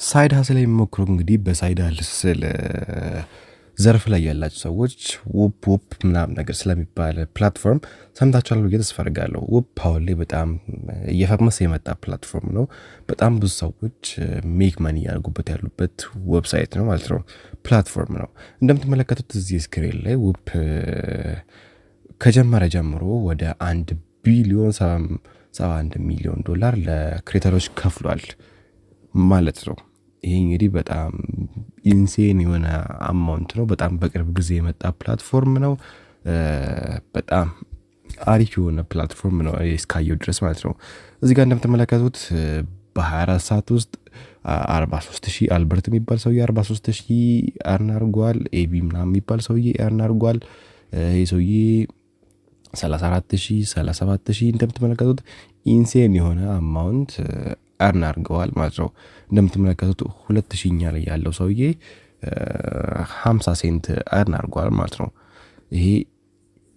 ሳይድ ሀስል የሚሞክሩ እንግዲህ በሳይድ ሀስል ዘርፍ ላይ ያላችሁ ሰዎች ውፕ ምናምን ነገር ስለሚባል ፕላትፎርም ሰምታችኋል ብዬ ተስፋ አደርጋለሁ። ውፕ አሁን ላይ በጣም እየፈመሰ የመጣ ፕላትፎርም ነው። በጣም ብዙ ሰዎች ሜክ መኒ ያደርጉበት ያሉበት ዌብሳይት ነው ማለት ነው፣ ፕላትፎርም ነው። እንደምትመለከቱት እዚህ ስክሪን ላይ ውፕ ከጀመረ ጀምሮ ወደ 1 ቢሊዮን 71 ሚሊዮን ዶላር ለክሬተሮች ከፍሏል ማለት ነው። ይሄ እንግዲህ በጣም ኢንሴን የሆነ አማውንት ነው። በጣም በቅርብ ጊዜ የመጣ ፕላትፎርም ነው። በጣም አሪፍ የሆነ ፕላትፎርም ነው እስካየው ድረስ ማለት ነው። እዚህ ጋር እንደምትመለከቱት በ24 ሰዓት ውስጥ 43000 አልበርት የሚባል ሰውዬ 43000 አርን አድርጓል። ኤቢ ምናምን የሚባል ሰውዬ አርን አድርጓል። ይህ ሰውዬ 34000 37000 እንደምትመለከቱት ኢንሴን የሆነ አማውንት አርን አድርገዋል ማለት ነው። እንደምትመለከቱት 2000ኛ ላይ ያለው ሰውዬ 50 ሴንት አርን አድርጓል ማለት ነው። ይሄ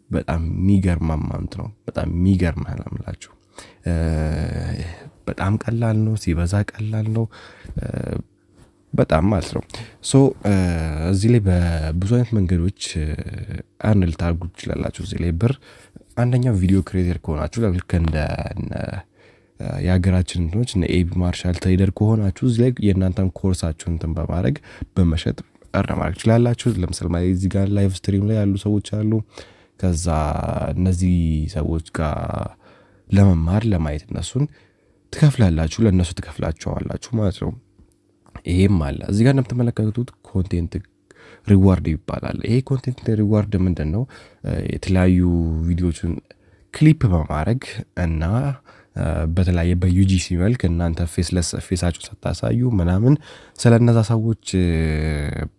በጣም የሚገርም አማውንት ነው። በጣም የሚገርም አላምላችሁ። በጣም ቀላል ነው፣ ሲበዛ ቀላል ነው በጣም ማለት ነው። እዚህ ላይ በብዙ አይነት መንገዶች አርን ልታደርጉ ትችላላችሁ። እዚህ ላይ ብር አንደኛው ቪዲዮ ክሬተር ከሆናችሁ ልክ እንደ የሀገራችን እንትኖች እነ ኤቢ ማርሻል ትሬደር ከሆናችሁ እዚህ ላይ የእናንተን ኮርሳችሁን እንትን በማድረግ በመሸጥ እርነ ማድረግ ትችላላችሁ። ለምሳሌ እዚህ ጋር ላይቭ ስትሪም ላይ ያሉ ሰዎች አሉ። ከዛ እነዚህ ሰዎች ጋር ለመማር ለማየት እነሱን ትከፍላላችሁ፣ ለእነሱ ትከፍላቸዋላችሁ ማለት ነው። ይሄም አለ። እዚህ ጋር እንደምትመለከቱት ኮንቴንት ሪዋርድ ይባላል። ይሄ ኮንቴንት ሪዋርድ ምንድን ነው? የተለያዩ ቪዲዮዎችን ክሊፕ በማድረግ እና በተለያየ በዩጂሲ መልክ እናንተ ፌሳችሁን ስታሳዩ ምናምን ስለነዛ ሰዎች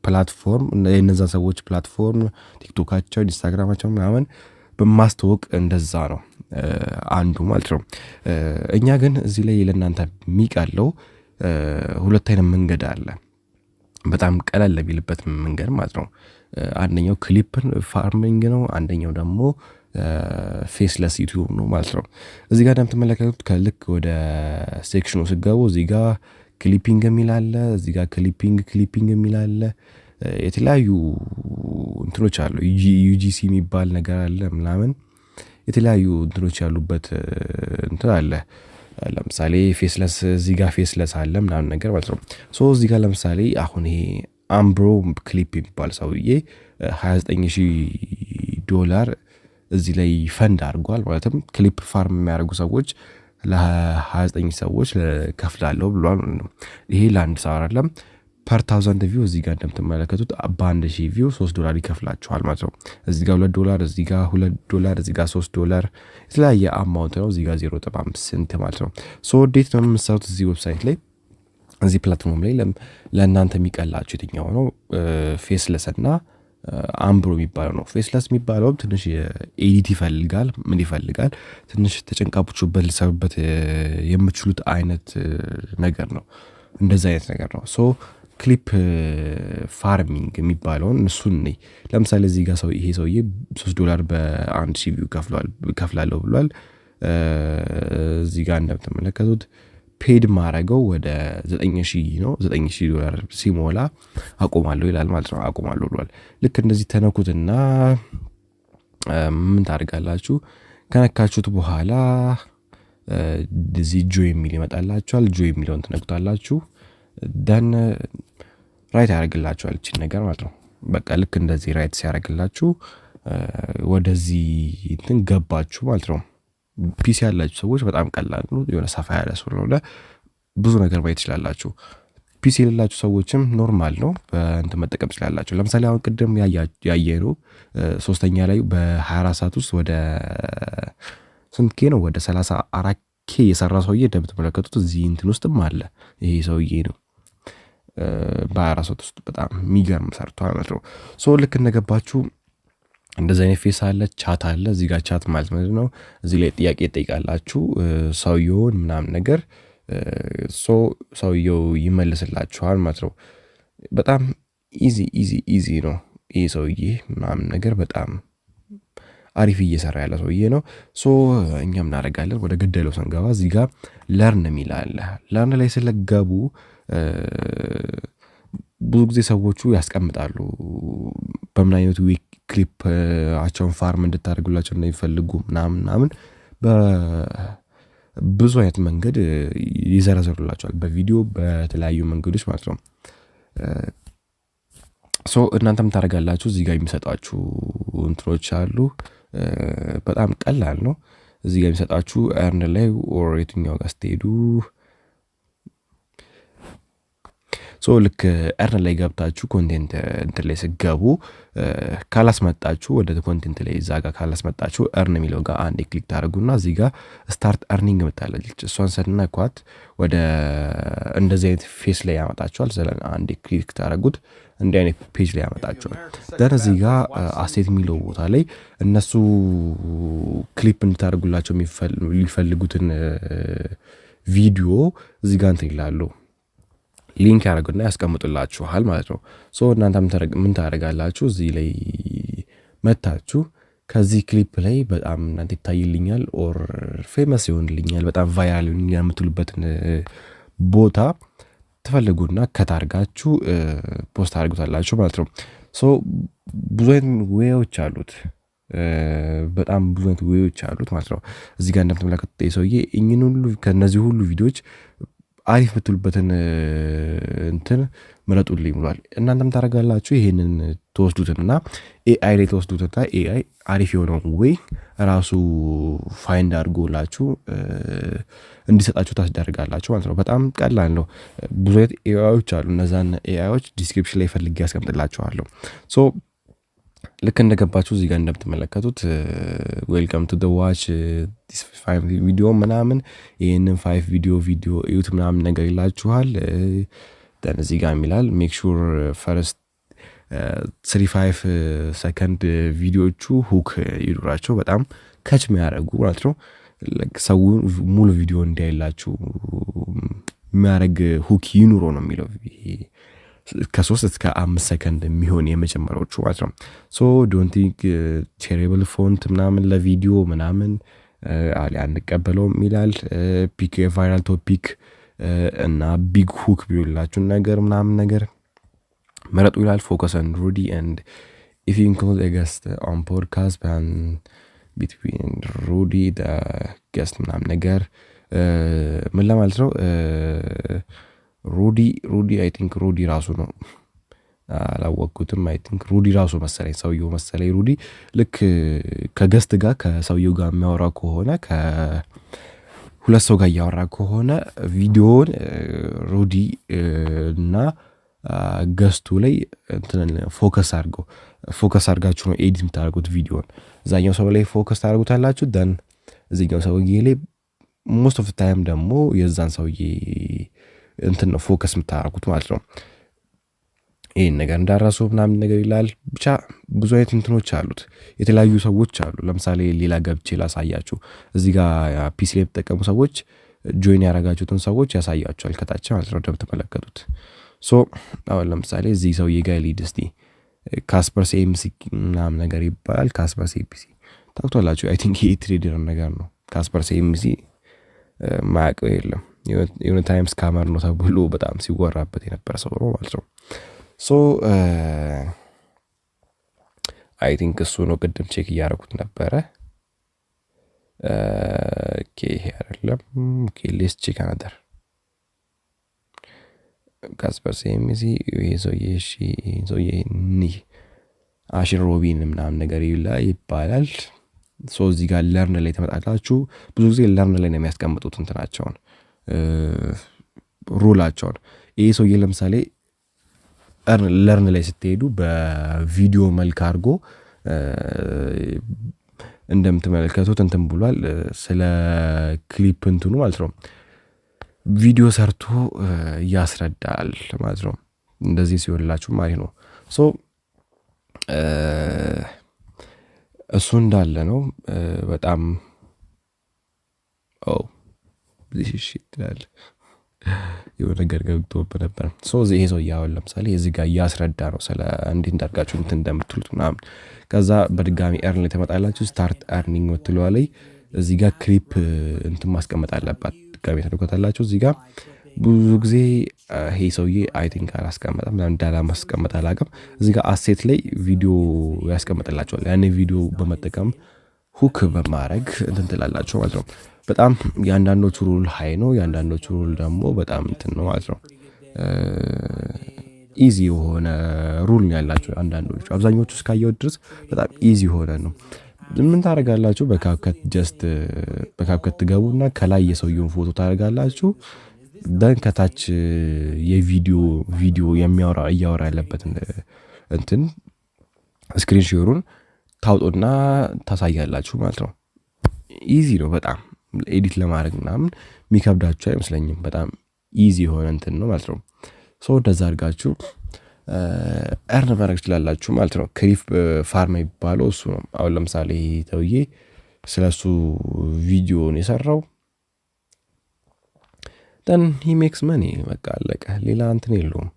ፕላትፎርም የነዛ ሰዎች ፕላትፎርም ቲክቶካቸው፣ ኢንስታግራማቸው ምናምን በማስተዋወቅ እንደዛ ነው አንዱ ማለት ነው። እኛ ግን እዚህ ላይ ለእናንተ የሚቀለው ሁለት አይነት መንገድ አለ። በጣም ቀለል ለሚልበት መንገድ ማለት ነው። አንደኛው ክሊፕን ፋርሚንግ ነው። አንደኛው ደግሞ ፌስለስ ዩቲዩብ ነው ማለት ነው። እዚህ ጋር እንደምትመለከቱት ከልክ ወደ ሴክሽኑ ስገቡ እዚህ ጋር ክሊፒንግ የሚል አለ። እዚህ ጋር ክሊፒንግ የሚል አለ። የተለያዩ እንትኖች አሉ። ዩጂሲ የሚባል ነገር አለ ምናምን የተለያዩ እንትኖች ያሉበት እንትን አለ። ለምሳሌ ፌስለስ እዚህ ጋር ፌስለስ አለ ምናምን ነገር ማለት ነው። እዚህ ጋር ለምሳሌ አሁን ይሄ አምብሮ ክሊፕ የሚባል ሰውዬ 29000 ዶላር እዚህ ላይ ፈንድ አድርጓል። ማለትም ክሊፕ ፋርም የሚያደርጉ ሰዎች ለ29 ሰዎች ከፍላለሁ ብሏል። ይሄ ለአንድ ሰው አይደለም፣ ፐር 1000 ቪው እዚህ ጋር እንደምትመለከቱት በ1000 ቪው $3 ይከፍላቸዋል ማለት ነው። እዚህ ጋር $2፣ እዚህ ጋር $2፣ እዚህ ጋር $3 የተለያየ አማውንት ነው። እዚህ ጋር 0.5 ሴንት ማለት ነው። እንዴት ነው የምትሰሩት? እዚህ ዌብሳይት ላይ እዚህ ፕላትፎርም ላይ ለእናንተ የሚቀላችሁ የትኛው ነው? ፌስለስ እና አምብሮ የሚባለው ነው። ፌስለስ የሚባለው ትንሽ ኤዲት ይፈልጋል። ምን ይፈልጋል? ትንሽ ተጨንቃችሁበት ልሰሩበት የምችሉት አይነት ነገር ነው። እንደዛ አይነት ነገር ነው። ክሊፕ ፋርሚንግ የሚባለውን እሱን ነኝ። ለምሳሌ እዚህ ጋር ይሄ ሰውዬ $3 በ1000 ቪው ከፍላለሁ ብሏል። እዚህ ጋር እንደምትመለከቱት ፔድ ማረገው ወደ 9000 ነው። $9000 ሲሞላ አቆማለሁ ይላል ማለት ነው። አቆማለሁ ብሏል። ልክ እንደዚህ ተነኩትና ምን ታደርጋላችሁ? ከነካችሁት በኋላ እዚህ ጆ የሚል ይመጣላችኋል። ጆ የሚለውን ትነኩታላችሁ። ደን ራይት ያደርግላችኋል እቺን ነገር ማለት ነው። በቃ ልክ እንደዚህ ራይት ሲያደርግላችሁ ወደዚህ እንትን ገባችሁ ማለት ነው። ፒሲ ያላችሁ ሰዎች በጣም ቀላል ነው። የሆነ ሰፋ ያለ ስለሆነ ብዙ ነገር ማየት ትችላላችሁ። ፒሲ የሌላችሁ ሰዎችም ኖርማል ነው፣ በእንትን መጠቀም ትችላላችሁ። ለምሳሌ አሁን ቅድም ያየነው ሶስተኛ ላይ በ24 ሰዓት ውስጥ ወደ ስንት ኬ ነው? ወደ 34K የሰራ ሰውዬ እንደምትመለከቱት እዚህ እንትን ውስጥም አለ። ይሄ ሰውዬ ነው በ24 ሰዓት ውስጥ በጣም የሚገርም ሰርቷል ማለት ነው። ልክ እንደገባችሁ እንደዚህ አይነት ፌስ አለ፣ ቻት አለ። እዚህ ጋር ቻት ማለት ነው እዚህ ላይ ጥያቄ ጠይቃላችሁ ሰውየውን ምናምን ነገር ሰውየው ይመልስላችኋል ማለት ነው። በጣም ኢዚ ነው ይሄ ሰውዬ ምናምን ነገር በጣም አሪፍ እየሰራ ያለ ሰውዬ ነው። እኛም እናደርጋለን። ወደ ገደለው ስንገባ እዚህ ጋር ለርን የሚል አለ። ለርን ላይ ስለገቡ ብዙ ጊዜ ሰዎቹ ያስቀምጣሉ በምን አይነት ዌይ ክሊፓቸውን ፋርም እንድታደርጉላቸው እንደሚፈልጉ ምናምን በብዙ አይነት መንገድ ይዘረዘሩላቸዋል በቪዲዮ በተለያዩ መንገዶች ማለት ነው። እናንተም ታደርጋላችሁ እዚህ ጋር የሚሰጣችሁ እንትኖች አሉ። በጣም ቀላል ነው። እዚህ ጋር የሚሰጣችሁ ኤርን ላይ ኦር የትኛው ጋር ስትሄዱ ልክ ኤርን ላይ ገብታችሁ ኮንቴንት እንትን ላይ ስገቡ ካላስመጣችሁ ወደ ኮንቴንት ላይ እዛ ጋር ካላስመጣችሁ ኤርን የሚለው ጋር አንዴ ክሊክ ታደርጉና እዚህ ጋር ስታርት ኤርኒንግ ምታለች እሷን ስነኳት ወደ እንደዚህ አይነት ፌስ ላይ ያመጣችኋል። አንዴ ክሊክ ታደርጉት እንዲህ አይነት ፔጅ ላይ ያመጣችኋል። ደን እዚህ ጋር አሴት የሚለው ቦታ ላይ እነሱ ክሊፕ እንድታደርጉላቸው የሚፈልጉትን ቪዲዮ እዚህ ጋር እንትን ይላሉ ሊንክ ያደርጉና ያስቀምጡላችኋል ማለት ነው። እናንተ ምን ታደርጋላችሁ? እዚህ ላይ መታችሁ ከዚህ ክሊፕ ላይ በጣም እናንተ ይታይልኛል ኦር ፌመስ ይሆንልኛል በጣም ቫይራል ይሆንልኛል የምትሉበትን ቦታ ትፈልጉና ከታርጋችሁ ፖስት አድርጉታላችሁ ማለት ነው። ብዙ አይነት ዌዎች አሉት። በጣም ብዙ አይነት ዌዎች አሉት ማለት ነው። እዚህ ጋር እንደምትመለከቱት ሰውዬ እኚህን ሁሉ ከነዚህ ሁሉ ቪዲዮዎች አሪፍ የምትሉበትን እንትን ምረጡልኝ ብሏል። እናንተም ታደርጋላችሁ ይሄንን ተወስዱትና ኤአይ ላይ ተወስዱትና ኤአይ አሪፍ የሆነውን ዌይ ራሱ ፋይንድ አድርጎላችሁ እንዲሰጣችሁ ታስደርጋላችሁ ማለት ነው። በጣም ቀላል ነው። ብዙ አይነት ኤአይዎች አሉ። እነዛን ኤአይዎች ዲስክሪፕሽን ላይ ፈልጌ ያስቀምጥላችኋለሁ። ልክ እንደገባችሁ እዚህ ጋር እንደምትመለከቱት ዌልካም ቱ ዘ ዋች ዲስ 5 ቪዲዮ ምናምን ይሄንን 5 ቪዲዮ እዩት ምናምን ነገር ይላችኋል። ደን እዚህ ጋር የሚላል ሜክ ሹር ፈርስት 35 ሰከንድ ቪዲዮቹ ሁክ ይኑራቸው በጣም ከች የሚያደርጉ ማለት ነው። ሰው ሙሉ ቪዲዮ እንዲያይላችሁ የሚያደርግ ሁክ ይኑሮ ነው የሚለው ከ3 እስከ 5 ሰከንድ የሚሆን የመጀመሪያዎቹ ማለት ነው። ዶንት ቲንክ ቴሪብል ፎንት ምናምን ለቪዲዮ ምናምን አንቀበለውም ይላል። ፒክ የቫይራል ቶፒክ እና ቢግ ሁክ ቢውላችሁን ነገር ምናምን ነገር መረጡ ይላል። ፎከስ ኦን ሩዲ ኤንድ ኢፍ ዩ ኢንክሉድ ኤ ገስት ኦን ፖድካስት ፕላን ቢትዊን ሩዲ ዘ ገስት ምናምን ነገር ምን ለማለት ነው? ሩዲ አይ ቲንክ ሩዲ ራሱ ነው አላወቅኩትም። አይ ቲንክ ሩዲ ራሱ መሰለኝ ሰውየው መሰለኝ ሩዲ ልክ ከገስት ጋር ከሰውየው ጋር የሚያወራ ከሆነ ከሁለት ሰው ጋር እያወራ ከሆነ ቪዲዮውን ሩዲ እና ገስቱ ላይ ፎከስ አድርጋችሁ ነው ኤዲት የምታደርጉት ቪዲዮን። እዛኛው ሰው ላይ ፎከስ ታደርጉታላችሁ። ደን እዚህኛው ሰውዬ ላይ ሞስት ኦፍ ታይም ደግሞ የዛን ሰውዬ እንትን ነው ፎከስ የምታደርጉት ማለት ነው። ይሄን ነገር እንዳራሱ ምናምን ነገር ይላል። ብቻ ብዙ አይነት እንትኖች አሉት። የተለያዩ ሰዎች አሉ። ለምሳሌ ሌላ ገብቼ ላሳያችሁ። እዚህ ጋር ፒሲ ላይ የተጠቀሙ ሰዎች ጆይን ያደረጋችሁትን ሰዎች ያሳያችኋል ከታች ማለት ነው እንደምትመለከቱት። አሁን ለምሳሌ እዚህ ሰውዬ ጋር ሊድ እስቲ ካስፐርስ ኤምሲ ምናምን ነገር ይባላል። ካስፐርስ ኤምሲ ታውቁታላችሁ። አይ ቲንክ ይሄ ትሬደር ነገር ነው። ካስፐርስ ኤምሲ ማያውቀው የለም። የሆነ ታይም ስካመር ነው ተብሎ በጣም ሲወራበት የነበረ ሰው ነው ማለት ነው። አይ ቲንክ እሱ ነው። ቅድም ቼክ እያደረኩት ነበረ። ይሄ አይደለም። ሌስ ቼክ አናደር ካስፐርስ ኤምሲ ይሄ ሰውዬ አሽን ሮቢን ምናምን ነገር ይባላል። እዚህ ጋር ለርን ላይ ተመጣጣችሁ ብዙ ጊዜ ለርን ላይ ነው የሚያስቀምጡት እንትናቸውን ሩላቸውን። ይሄ ሰውዬ ለምሳሌ ለርን ላይ ስትሄዱ በቪዲዮ መልክ አድርጎ እንደምትመለከቱት እንትን ብሏል። ስለ ክሊፕ እንትኑ ማለት ነው ቪዲዮ ሰርቶ ያስረዳል ማለት ነው። እንደዚህ ሲሆንላችሁ ማለት ነው። እሱ እንዳለ ነው። በጣም የሆነ ነገር ገብቶብህ ነበር። ይሄ ሰው እያወል ለምሳሌ እዚህ ጋር እያስረዳ ነው ስለ እንዴት እንዳርጋችሁ እንትን እንደምትሉት ምናምን። ከዛ በድጋሚ ኤርን ላይ ተመጣላችሁ ስታርት ኤርኒንግ ምትለዋ ላይ እዚህ ጋር ክሊፕ እንትን ማስቀመጥ አለባት። ድጋሚ ተደርጎታላችሁ እዚህ ጋር ብዙ ጊዜ ይሄ ሰውዬ አይ ቲንክ አላስቀመጠም እንዳላማስቀመጥ አላውቅም። እዚህ ጋር አሴት ላይ ቪዲዮ ያስቀምጥላቸዋል። ያኔ ቪዲዮ በመጠቀም ሁክ በማድረግ እንትን ትላላቸው ማለት ነው። በጣም የአንዳንዶቹ ሩል ሀይ ነው፣ የአንዳንዶቹ ሩል ደግሞ በጣም እንትን ነው ማለት ነው። ኢዚ የሆነ ሩል ነው ያላቸው አንዳንዶቹ። አብዛኞቹ እስካየሁት ድረስ በጣም ኢዚ የሆነ ነው። ምን ታደርጋላችሁ? በካፕከት ትገቡና ከላይ የሰውየውን ፎቶ ታደርጋላችሁ። ደን ከታች ቪዲዮ እያወራ ያለበትን እንትን ስክሪን ሼሩን ታውጡና ታሳያላችሁ ማለት ነው። ኢዚ ነው በጣም ኤዲት ለማድረግ ምናምን የሚከብዳችሁ አይመስለኝም። በጣም ኢዚ የሆነ እንትን ነው ማለት ነው። እንደዛ አድርጋችሁ እርን ማድረግ ትችላላችሁ ማለት ነው። ክሪፕ ፋርም የሚባለው እሱ ነው። አሁን ለምሳሌ ተውዬ ስለሱ ቪዲዮን የሰራው ደን ሂ ሜክስ መኒ በቃ አለቀ። ሌላ እንትን የለውም።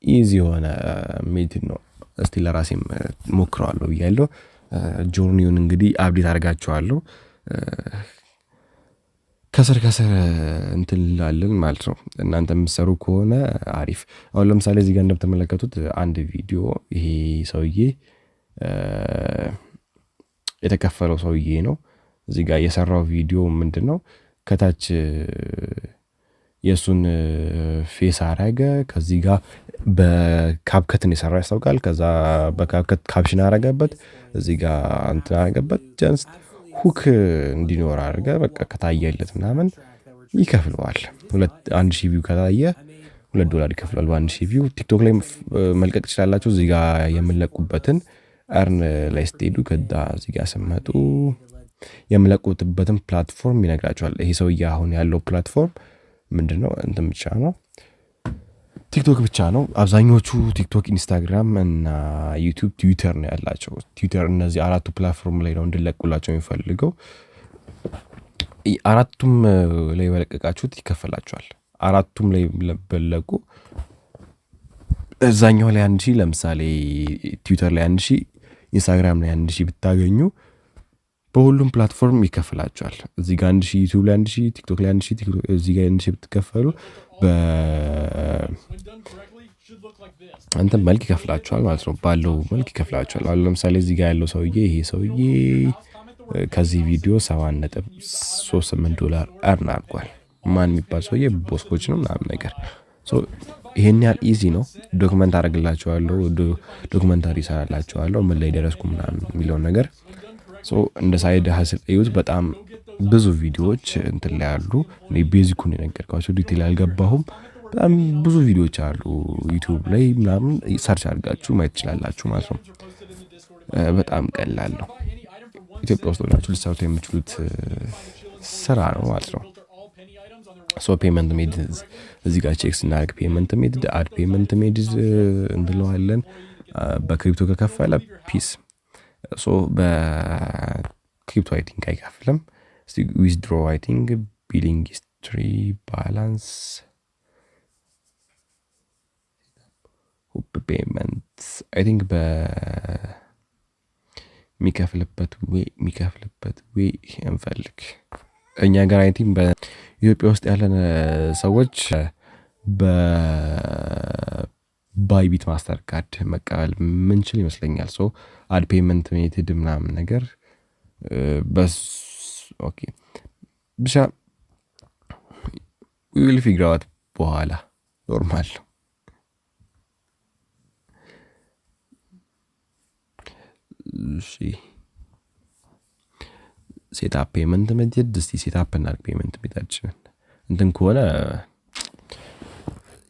ኢዚ የሆነ ሜትድ ነው። እስቲ ለራሴም ሞክረዋለሁ ብያለሁ። ጆርኒውን እንግዲህ አብዴት አድርጋችኋለሁ። ከስር እንትን ላለን ማለት ነው። እናንተ የምትሰሩ ከሆነ አሪፍ። አሁን ለምሳሌ እዚህ ጋር እንደምትመለከቱት አንድ ቪዲዮ ይሄ ሰውዬ የተከፈለው ሰውዬ ነው። እዚህ ጋር የሰራው ቪዲዮ ምንድነው? ከታች የሱን ፌስ አረገ። ከዚህ ጋር በካፕከትን የሰራ ያስታውቃል። ከዛ በካፕከት ካፕሽን አረገበት። እዚህ ጋር እንትን አረገበት። ጀስት ሁክ እንዲኖር አድርገ በቃ ከታየለት ምናምን ይከፍለዋል። 1000 ቪው ከታየ $2 ይከፍላል። በ1000 ቪው ቲክቶክ ላይ መልቀቅ ትችላላችሁ። እዚህ ጋር የምንለቁበትን እርን ላይ ስትሄዱ ከዛ እዚህ ጋር ስመጡ የምለቁበትን ፕላትፎርም ይነግራችኋል። ይሄ ሰውዬ አሁን ያለው ፕላትፎርም ምንድነው? እንትን ብቻ ነው፣ ቲክቶክ ብቻ ነው። አብዛኞቹ ቲክቶክ፣ ኢንስታግራም እና ዩቲዩብ፣ ትዊተር ነው ያላቸው። ትዊተር እነዚህ አራቱ ፕላትፎርም ላይ ነው እንድለቁላቸው የሚፈልገው። አራቱም ላይ በለቀቃችሁት ይከፈላችኋል። አራቱም ላይ በለቁ እዛኛው ላይ 1000፣ ለምሳሌ ትዊተር ላይ 1000፣ ኢንስታግራም ላይ 1000 ብታገኙ በሁሉም ፕላትፎርም ይከፈላችኋል። እዚህ ጋር 1000፣ ዩቲዩብ ላይ 1000፣ ቲክቶክ ላይ 1000፣ እዚህ ጋር 1000 ብትከፈሉ እንትን መልክ ይከፍላችኋል ማለት ነው። ባለው መልክ ይከፍላችኋል። አሁን ለምሳሌ እዚህ ጋር ያለው ሰውዬ ይሄ ሰውዬ ከዚህ ቪዲዮ $7.38 እርን አድርጓል። ማን የሚባል ሰውዬ ቦስኮች ነው ምናምን ነገር። ይሄን ያህል ኢዚ ነው። ዶክመንት አደርግላችኋለሁ፣ ዶክመንታሪ እሰራላችኋለሁ ምን ላይ ደረስኩ ምናምን የሚለውን ነገር። እንደ ሳይድ ሀስል እዩት። በጣም ብዙ ቪዲዮዎች እንትን ላይ አሉ። እኔ ቤዚኩን የነገርኳቸው ዲቴል አልገባሁም። በጣም ብዙ ቪዲዮዎች አሉ ዩቲዩብ ላይ ምናምን ሰርች አድርጋችሁ ማየት ትችላላችሁ ማለት ነው። በጣም ቀላል ነው። ኢትዮጵያ ውስጥ ሆናችሁ ልትሰሩት የምትችሉት ስራ ነው ማለት ነው። ፔመንት ሜድዝ እዚህ ጋር ቼክ ስናደርግ ፔመንት ሜድድ አድ ፔመንት ሜድዝ እንለዋለን። በክሪፕቶ ከከፈለ ፒስ። በክሪፕቶ አይ ቲንክ አይከፍልም። ዊዝድሮ አይ ቲንክ ቢሊንግ ሂስትሪ ባላንስ ፔመንት አይ ቲንክ በሚከፍልበት ዌይ እንፈልግ። እኛ ጋር አይ ቲንክ በኢትዮጵያ ውስጥ ያለን ሰዎች በባይቢት ማስተር ካርድ መቀበል ምንችል ይመስለኛል። አድ ፔመንት ሜትድ ምናምን ነገር በስ ኦኬ ብቻ ዊል ፊግር አውት በኋላ ኖርማል ነው። ሴታፕ ፔመንት ሜትድ እስቲ ሴታፕ እናድርግ። ፔመንት ሜትዳችንን እንትን ከሆነ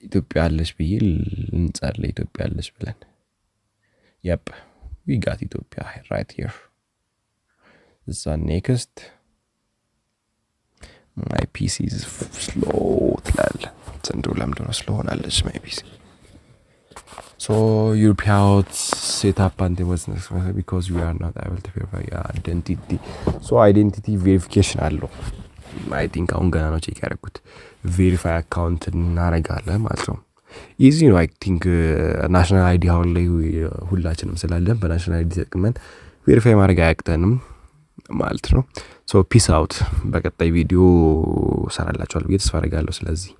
ኢትዮጵያ አለች ብዬ እንጸልይ። ኢትዮጵያ አለች ብለን ያፕ ዊ ጋት ኢትዮጵያ ራይት ሂር እዛ ኔክስት ማይ ፒሲ ኢዝ ስሎ ትላል። ዘንድሮ ለምንድን ነው ስሎ ሆናለች ማይ ፒሲ? European setup and was because we are not able to verify identity. Identity verification አለው። I think አሁን ገና ነው ቼክ ያደረኩት። ቬሪፋይ አካውንት እናደርጋለን ማለት ነው። ኢዚ ነው። I think ናሽናል አይዲ አሁን ላይ ሁላችንም ስላለን በናሽናል አይዲ ተጠቅመን ቬሪፋይ ማድረግ አያቅተንም ማለት ነው። ሶ ፒስ አውት። በቀጣይ ቪዲዮ ሰራላችኋለሁ ብዬ ተስፋ አደርጋለሁ። ስለዚህ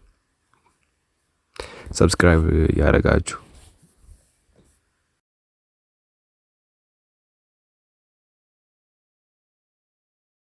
ሰብስክራይብ ያደረጋችሁ